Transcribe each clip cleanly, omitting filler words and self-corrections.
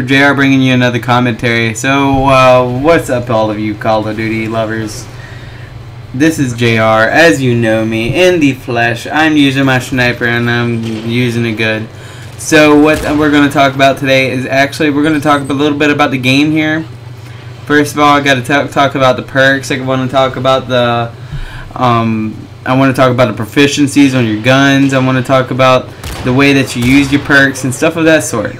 HyperSniperJR bringing you another commentary. So, what's up all of you Call of Duty lovers? This is JR, as you know me, in the flesh. I'm using my sniper and I'm using it good. So what we're going to talk about today is we're going to talk a little bit about the game here. First of all, I got to talk about the perks. I want to talk about the proficiencies on your guns. I want to talk about the way that you use your perks and stuff of that sort.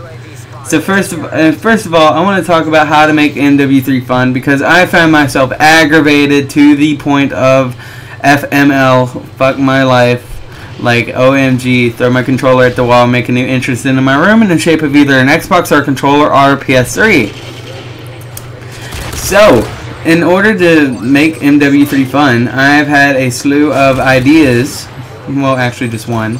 So first of all, I want to talk about how to make MW3 fun, because I find myself aggravated to the point of FML, fuck my life, like OMG, throw my controller at the wall, make a new entrance into my room in the shape of either an Xbox or a controller or a PS3. So, in order to make MW3 fun, I've had a slew of ideas, well actually just one,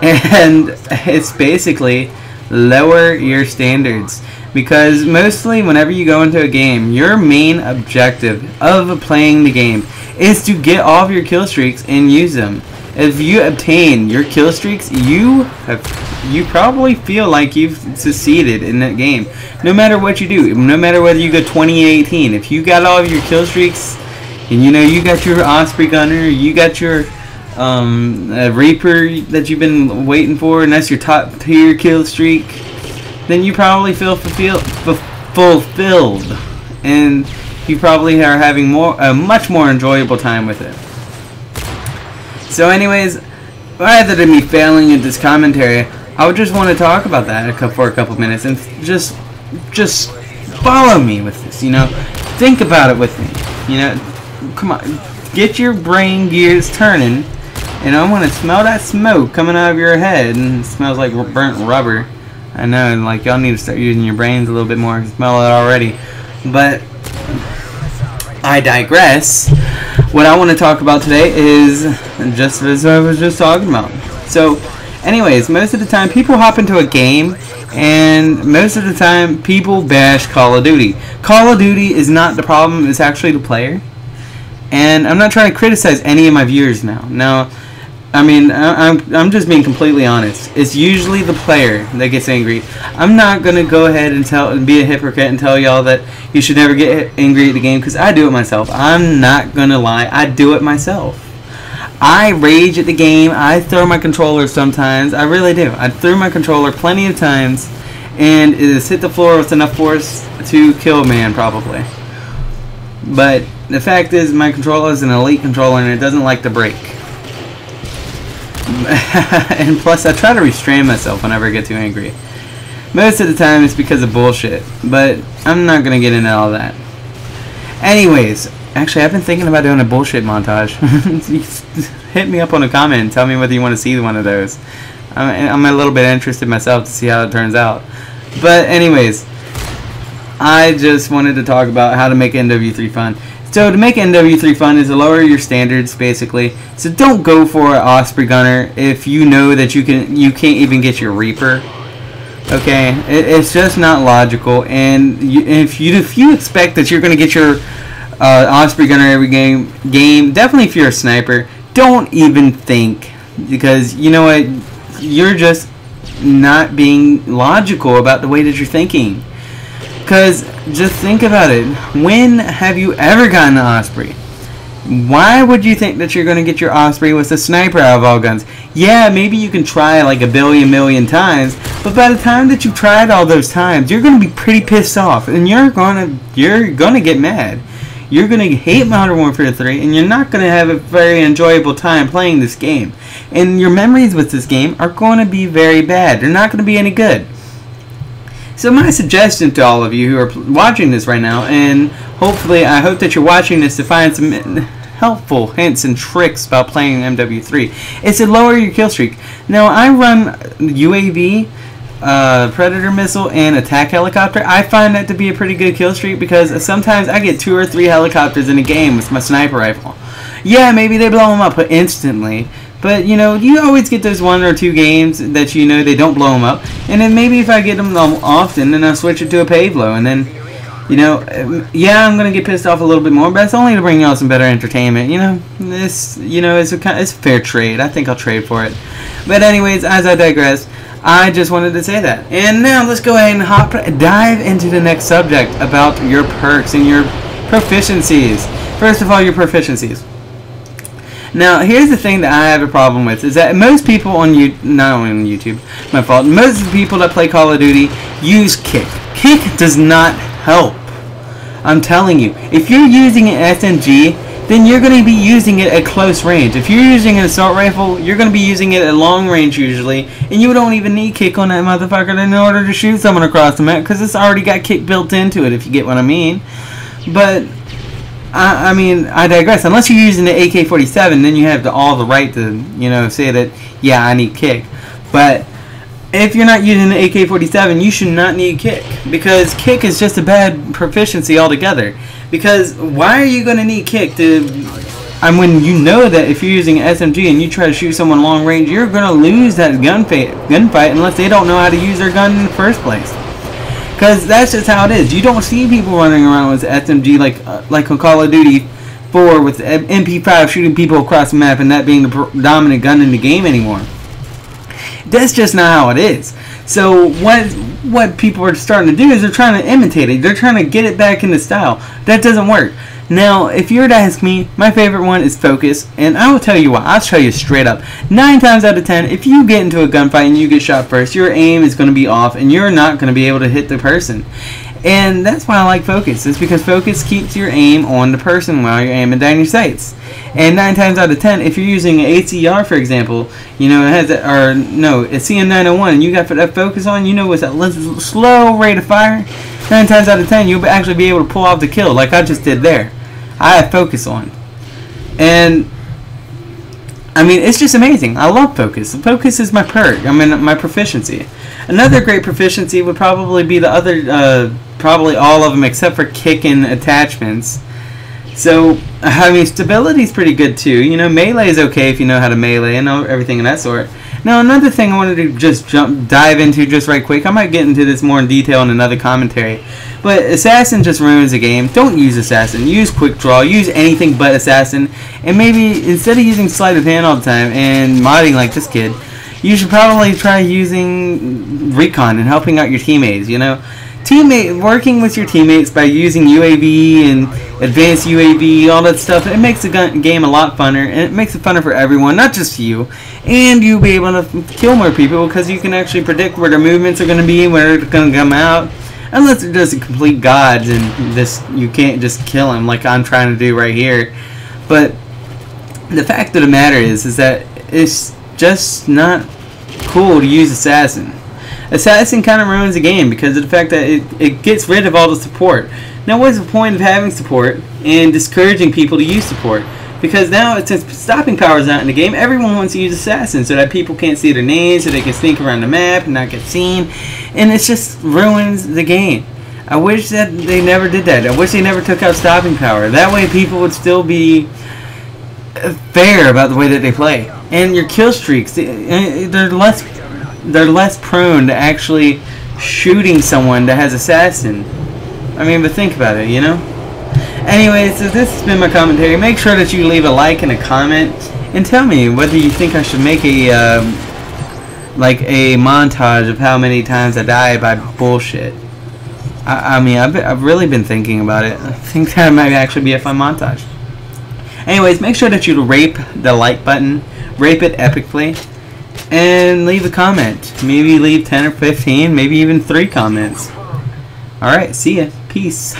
and it's basically lower your standards, because mostly whenever you go into a game, your main objective of playing the game is to get all of your kill streaks and use them. If you obtain your kill streaks, you probably feel like you've succeeded in that game. No matter what you do, no matter whether you go 2018, if you got all of your kill streaks, and you know you got your Osprey Gunner, you got your Reaper that you've been waiting for, and that's your top tier kill streak, then you probably feel fulfilled, and you probably are having a much more enjoyable time with it. So anyways, rather than me failing at this commentary, I would just want to talk about that for a couple minutes and just follow me with this, you know, think about it with me, you know, come on, get your brain gears turning. And I want to smell that smoke coming out of your head, and it smells like burnt rubber. I know, like y'all need to start using your brains a little bit more. I can smell it already. But I digress. What I want to talk about today is just as I was just talking about. So, anyways, most of the time people hop into a game, and most of the time people bash Call of Duty. Call of Duty is not the problem; it's actually the player. And I'm not trying to criticize any of my viewers now. Now, I mean, I'm just being completely honest. It's usually the player that gets angry. I'm not going to go ahead and be a hypocrite and tell y'all that you should never get angry at the game, because I do it myself. I'm not going to lie. I do it myself. I rage at the game. I throw my controller sometimes. I really do. I threw my controller plenty of times, and it has hit the floor with enough force to kill a man, probably. But the fact is, my controller is an elite controller, and it doesn't like to break. And plus, I try to restrain myself whenever I get too angry. Most of the time, it's because of bullshit. But I'm not going to get into all that. Anyways, actually, I've been thinking about doing a bullshit montage. Hit me up on a comment and tell me whether you want to see one of those. I'm a little bit interested myself to see how it turns out. But anyways, I just wanted to talk about how to make MW3 fun. So to make MW3 fun is to lower your standards, basically. So don't go for an Osprey Gunner if you know that you can't even get your Reaper. Okay, it's just not logical. And if you expect that you're going to get your Osprey Gunner every game, definitely if you're a sniper, don't even think, because you know what, you're just not being logical about the way that you're thinking. Because, just think about it. When have you ever gotten an Osprey? Why would you think that you're going to get your Osprey with a sniper out of all guns? Yeah, maybe you can try like a million times, but by the time that you've tried all those times, you're going to be pretty pissed off, and you're going to get mad. You're going to hate Modern Warfare 3, and you're not going to have a very enjoyable time playing this game. And your memories with this game are going to be very bad. They're not going to be any good. So my suggestion to all of you who are watching this right now, and hopefully I hope that you're watching this to find some helpful hints and tricks about playing MW3, is to lower your kill streak. Now I run UAV, Predator missile, and attack helicopter. I find that to be a pretty good kill streak, because sometimes I get 2 or 3 helicopters in a game with my sniper rifle. Yeah, maybe they blow them up instantly, but you know, you always get those 1 or 2 games that you know they don't blow them up, and then maybe if I get them often, then I'll switch it to a Pavlo, and then, you know, yeah, I'm gonna get pissed off a little bit more, but it's only to bring y'all some better entertainment. You know, it's a fair trade. I think I'll trade for it. But anyways, as I digress, I just wanted to say that. And now let's go ahead and dive into the next subject about your perks and your proficiencies. First of all, your proficiencies. Now, here's the thing that I have a problem with, is that most people on not on YouTube, my fault, most of the people that play Call of Duty use kick. Kick does not help. I'm telling you, if you're using an SMG, then you're going to be using it at close range. If you're using an assault rifle, you're going to be using it at long range usually, and you don't even need kick on that motherfucker in order to shoot someone across the map, because it's already got kick built into it, if you get what I mean. But I mean, I digress. Unless you're using the AK-47, then you have all the right to, you know, say that, yeah, I need kick. But if you're not using the AK-47, you should not need kick, because kick is just a bad proficiency altogether. Because why are you going to need kick to... when you know that if you're using an SMG and you try to shoot someone long range, you're going to lose that gunfight unless they don't know how to use their gun in the first place. Because that's just how it is. You don't see people running around with SMG like on Call of Duty 4 with MP5 shooting people across the map and that being the dominant gun in the game anymore. That's just not how it is. So what people are starting to do is they're trying to imitate it. They're trying to get it back into style. That doesn't work. Now, if you were to ask me, my favorite one is focus, and I will tell you why. I'll tell you straight up. 9 times out of 10, if you get into a gunfight and you get shot first, your aim is going to be off, and you're not going to be able to hit the person. And that's why I like focus. It's because focus keeps your aim on the person while you're aiming down your sights. And 9 times out of 10, if you're using an ACR, for example, you know, it has a CM901, and you got that focus on, you know, with that slow rate of fire, 9 times out of 10, you'll actually be able to pull off the kill, like I just did there. I have focus on. And I mean, it's just amazing. I love focus. Focus is my perk. I mean, my proficiency. Another great proficiency would probably be the other, probably all of them except for kick and attachments. So, I mean, stability is pretty good too. You know, melee is okay if you know how to melee and everything of that sort. Now, another thing I wanted to just dive into just right quick. I might get into this more in detail in another commentary. But Assassin just ruins the game. Don't use Assassin. Use Quick Draw. Use anything but Assassin. And maybe instead of using Sleight of Hand all the time and modding like this kid, you should probably try using Recon and helping out your teammates, you know. Working with your teammates by using UAV and advanced UAV, all that stuff, it makes the game a lot funner, and it makes it funner for everyone, not just you. And you'll be able to kill more people because you can actually predict where their movements are going to be, where they're going to come out. Unless they're just complete gods and you can't just kill them like I'm trying to do right here. But the fact of the matter is that it's just not cool to use Assassin. Assassin kind of ruins the game because of the fact that it gets rid of all the support. Now, what's the point of having support and discouraging people to use support? Because now, since stopping power is not in the game, everyone wants to use Assassin so that people can't see their names, so they can sneak around the map and not get seen. And it just ruins the game. I wish that they never did that. I wish they never took out stopping power. That way people would still be fair about the way that they play. And your kill streaks, they're less prone to actually shooting someone that has Assassin. I mean, but think about it, you know? Anyways, so this has been my commentary. Make sure that you leave a like and a comment, and tell me whether you think I should make a like a montage of how many times I die by bullshit. I mean, I've really been thinking about it. I think that might actually be a fun montage. Anyways, make sure that you rape the like button, rape it epically, and leave a comment. Maybe leave 10 or 15, maybe even 3 comments. Alright, see ya. Peace.